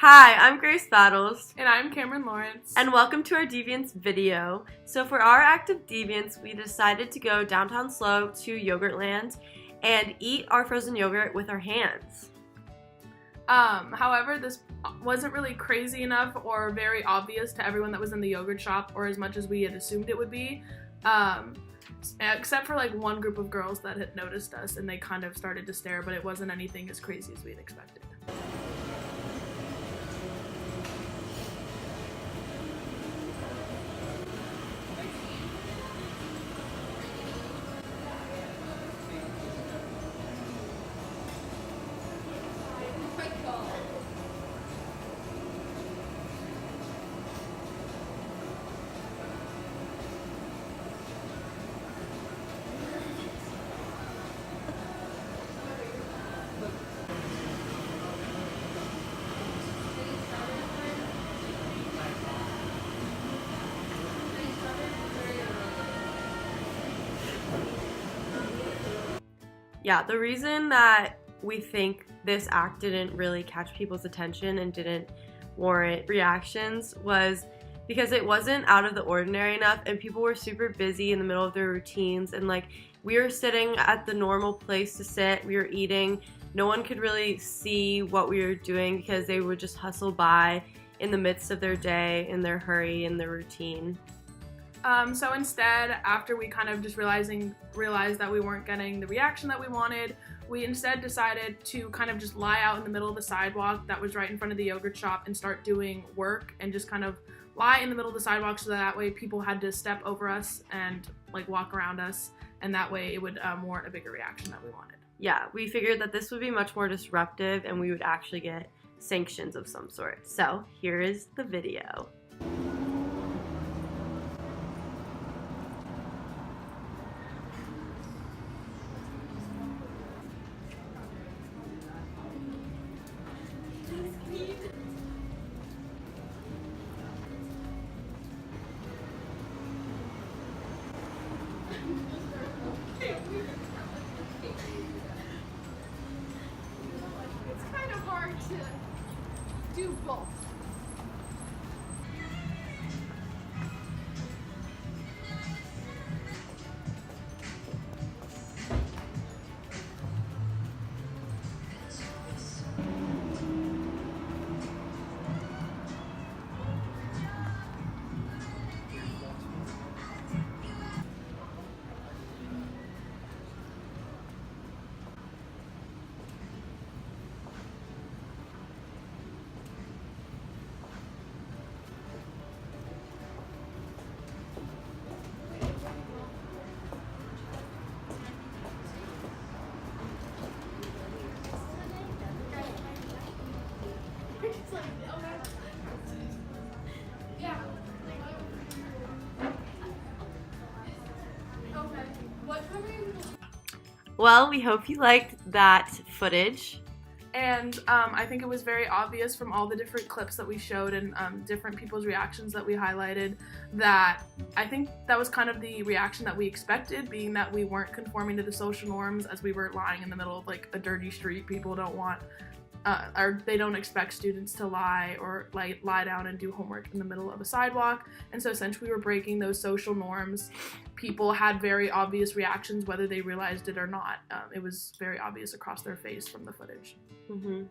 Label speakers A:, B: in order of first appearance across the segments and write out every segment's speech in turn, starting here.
A: Hi, I'm Grace Battles.
B: And I'm Cameron Lawrence.
A: And welcome to our Deviance video. So for our act of Deviance, we decided to go downtown slow to Yogurtland and eat our frozen yogurt with our hands.
B: However, this wasn't really crazy enough or very obvious to everyone that was in the yogurt shop, or as much as we had assumed it would be. Except for like one group of girls that had noticed us and they kind of started to stare, but it wasn't anything as crazy as we had expected.
A: Yeah, the reason that we think this act didn't really catch people's attention and didn't warrant reactions was because it wasn't out of the ordinary enough and people were super busy in the middle of their routines, and like we were sitting at the normal place to sit, we were eating, no one could really see what we were doing because they would just hustle by in the midst of their day, in their hurry, in their routine.
B: So instead, after we kind of just realized that we weren't getting the reaction that we wanted, we instead decided to kind of just lie out in the middle of the sidewalk that was right in front of the yogurt shop and start doing work and just kind of lie in the middle of the sidewalk so that way people had to step over us and like walk around us, and that way it would warrant a bigger reaction that we wanted.
A: Yeah, we figured that this would be much more disruptive and we would actually get sanctions of some sort. So here is the video.
C: It's kind of hard to do both.
A: Well, we hope you liked that footage.
B: And I think it was very obvious from all the different clips that we showed and different people's reactions that we highlighted that I think that was kind of the reaction that we expected, being that we weren't conforming to the social norms as we were lying in the middle of like a dirty street. People don't want or they don't expect students to lie or like lie down and do homework in the middle of a sidewalk. And so since we were breaking those social norms, people had very obvious reactions whether they realized it or not. It was very obvious across their face from the footage.
A: Mm-hmm.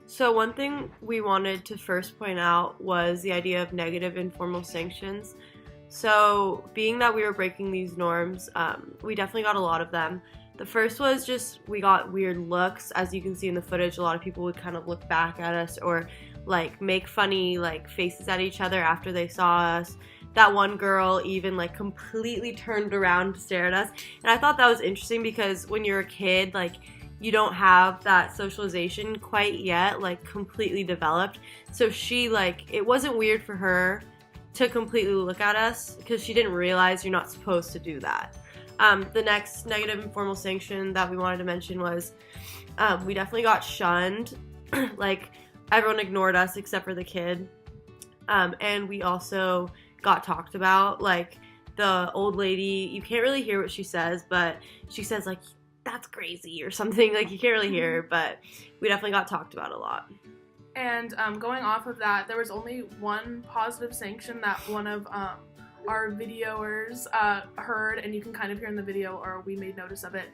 A: So one thing we wanted to first point out was the idea of negative informal sanctions. So being that we were breaking these norms, we definitely got a lot of them. The first was just we got weird looks. As you can see in the footage, a lot of people would kind of look back at us or like make funny like faces at each other after they saw us. That one girl even like completely turned around to stare at us. And I thought that was interesting because when you're a kid, like you don't have that socialization quite yet, like completely developed. So she like, it wasn't weird for her to completely look at us because she didn't realize you're not supposed to do that. The next negative informal sanction that we wanted to mention was we definitely got shunned. Like everyone ignored us except for the kid. And we also got talked about. Like the old lady, you can't really hear what she says, but she says like, that's crazy or something. Like you can't really hear her, but we definitely got talked about a lot.
B: And going off of that, there was only one positive sanction that one of our videoers heard, and you can kind of hear in the video, or we made notice of it,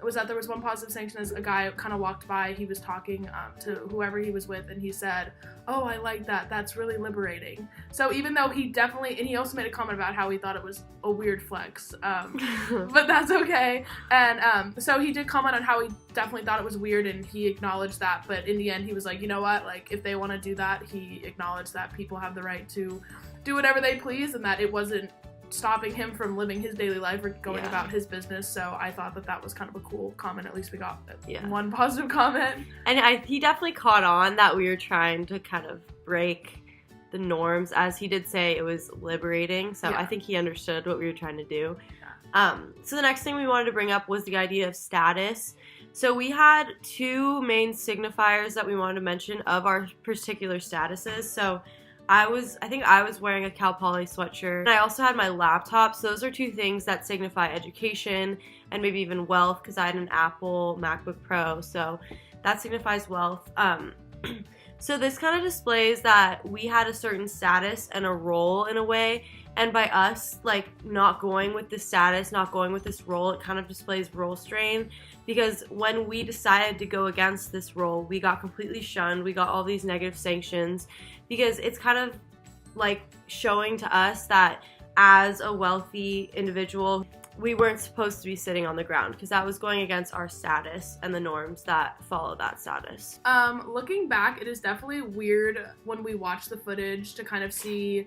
B: was that there was one positive sanction as a guy kind of walked by. He was talking to whoever he was with, and he said, "Oh, I like that. That's really liberating." So even though he definitely, and he also made a comment about how he thought it was a weird flex, but that's okay. And so he did comment on how he definitely thought it was weird, and he acknowledged that. But in the end, he was like, you know what? Like, if they want to do that, he acknowledged that people have the right to do whatever they please, and that it wasn't stopping him from living his daily life or going about his business. So I thought that was kind of a cool comment. At least we got one positive comment.
A: And he definitely caught on that we were trying to kind of break the norms, as he did say it was liberating. So I think he understood what we were trying to do. So the next thing we wanted to bring up was the idea of status. So we had two main signifiers that we wanted to mention of our particular statuses. So I think I was wearing a Cal Poly sweatshirt, and I also had my laptop. So those are two things that signify education and maybe even wealth, because I had an Apple MacBook Pro, so that signifies wealth. So this kind of displays that we had a certain status and a role in a way, and by us like not going with the status, not going with this role, it kind of displays role strain, because when we decided to go against this role, we got completely shunned. We got all these negative sanctions, because it's kind of like showing to us that as a wealthy individual, we weren't supposed to be sitting on the ground, because that was going against our status and the norms that follow that status.
B: Looking back, it is definitely weird when we watch the footage to kind of see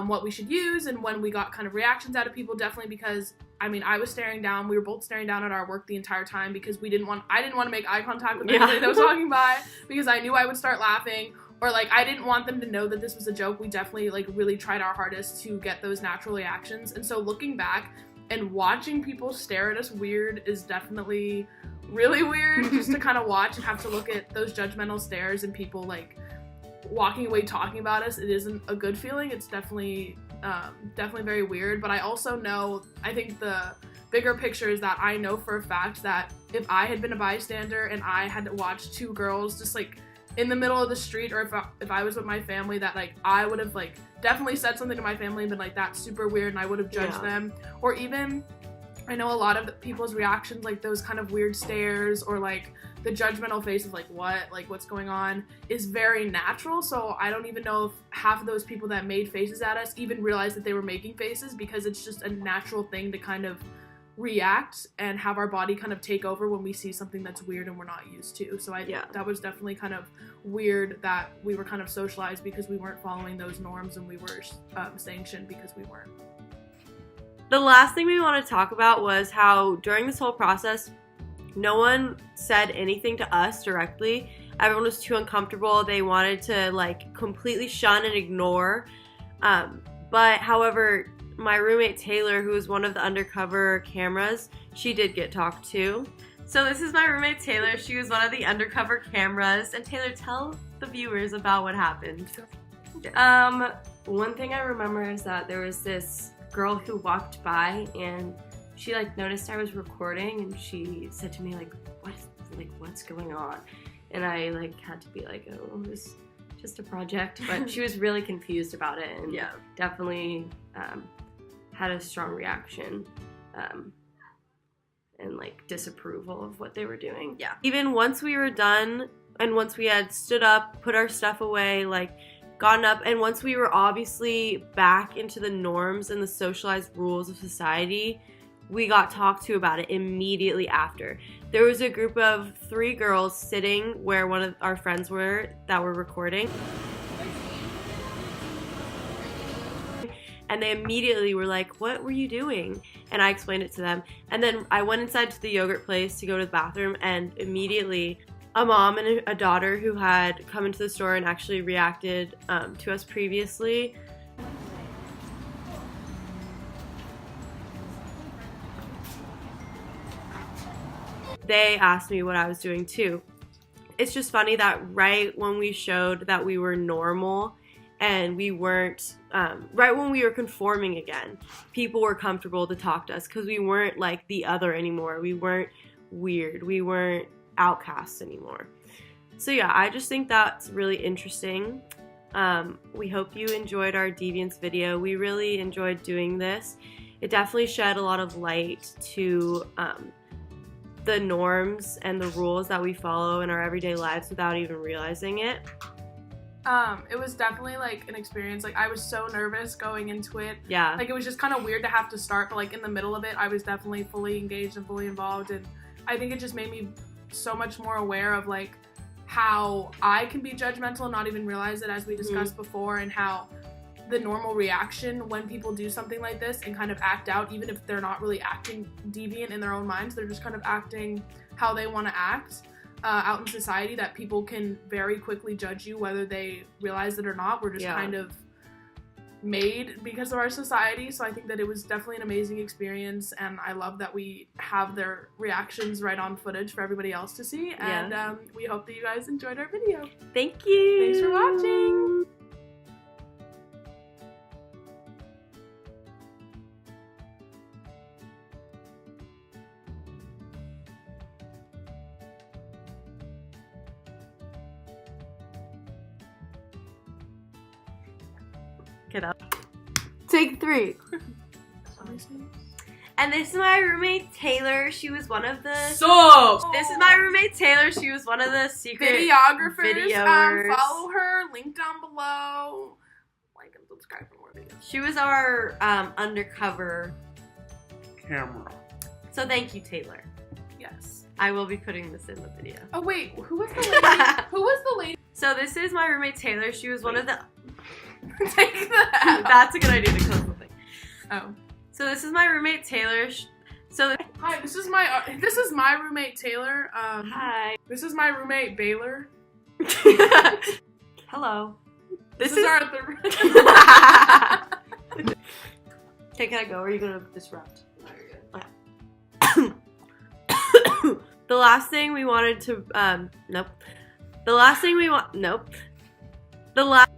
B: what we should use, and when we got kind of reactions out of people, definitely because, I mean, I was staring down, we were both staring down at our work the entire time, because I didn't want to make eye contact with anybody that was walking by, because I knew I would start laughing, or like I didn't want them to know that this was a joke. We definitely like really tried our hardest to get those natural reactions. And so looking back and watching people stare at us weird is definitely really weird, just to kind of watch and have to look at those judgmental stares and people like walking away talking about us. It isn't a good feeling. It's definitely very weird. But I also know, I think the bigger picture is that I know for a fact that if I had been a bystander and I had to watch two girls just like in the middle of the street, or if I was with my family, that like I would have like definitely said something to my family and been like, that's super weird, and I would have judged them. Or even, I know a lot of people's reactions, like those kind of weird stares or like the judgmental face of like what's going on, is very natural. So I don't even know if half of those people that made faces at us even realized that they were making faces, because it's just a natural thing to kind of react and have our body kind of take over when we see something that's weird and we're not used to. So that was definitely kind of weird that we were kind of socialized because we weren't following those norms, and we were sanctioned because we weren't.
A: The last thing we want to talk about was how during this whole process, no one said anything to us directly. Everyone was too uncomfortable. They wanted to like completely shun and ignore. But however, my roommate Taylor, who was one of the undercover cameras, she did get talked to. So this is my roommate Taylor. She was one of the undercover cameras. And Taylor, tell the viewers about what happened.
D: One thing I remember is that there was this girl who walked by, and she like noticed I was recording, and she said to me like, what's going on? And I like had to be like, oh, it was just a project. But she was really confused about it, and definitely had a strong reaction and like disapproval of what they were doing.
A: Yeah. Even once we were done, and once we had stood up, put our stuff away, like gotten up, and once we were obviously back into the norms and the socialized rules of society, we got talked to about it immediately after. There was a group of 3 girls sitting where one of our friends were that were recording. And they immediately were like, what were you doing? And I explained it to them. And then I went inside to the yogurt place to go to the bathroom, and immediately a mom and a daughter who had come into the store and actually reacted to us previously. They asked me what I was doing too. It's just funny that right when we showed that we were normal and we weren't, right when we were conforming again, people were comfortable to talk to us because we weren't like the other anymore. We weren't weird. We weren't outcasts anymore. So yeah, I just think that's really interesting. We hope you enjoyed our Deviance video. We really enjoyed doing this. It definitely shed a lot of light to the norms and the rules that we follow in our everyday lives without even realizing it.
B: It was definitely like an experience. Like I was so nervous going into it.
A: Yeah.
B: Like it was just kind of weird to have to start, but like in the middle of it, I was definitely fully engaged and fully involved. And I think it just made me so much more aware of like how I can be judgmental and not even realize it, as we discussed before, and how the normal reaction when people do something like this and kind of act out, even if they're not really acting deviant in their own minds, they're just kind of acting how they want to act out in society, that people can very quickly judge you whether they realize it or not. We're just kind of made because of our society. So I think that it was definitely an amazing experience, and I love that we have their reactions right on footage for everybody else to see. And we hope that you guys enjoyed our video.
A: Thank you.
B: Thanks for watching.
A: Get up. Take 3. And this is my roommate Taylor. She was one of the. This is my roommate Taylor. She was one of the secret
B: videographers. Follow her. Link down below. Like and subscribe for more videos.
A: She was our undercover
E: camera.
A: So thank you, Taylor.
B: Yes.
A: I will be putting this in the video.
B: Oh wait, who was the lady? Who was the lady?
A: So this is my roommate Taylor. She was one of the.
B: Take that.
A: That's a good idea to close the thing.
B: Oh.
A: So this is my roommate Taylor.
B: Hi, this is my roommate Taylor.
A: Hi.
B: This is my roommate Baylor.
A: Hello.
B: This is our third.
A: Okay, can I go? Or are you gonna disrupt?
B: No, you're good.
A: Okay. The last thing we wanted to nope. The last thing we want nope. The last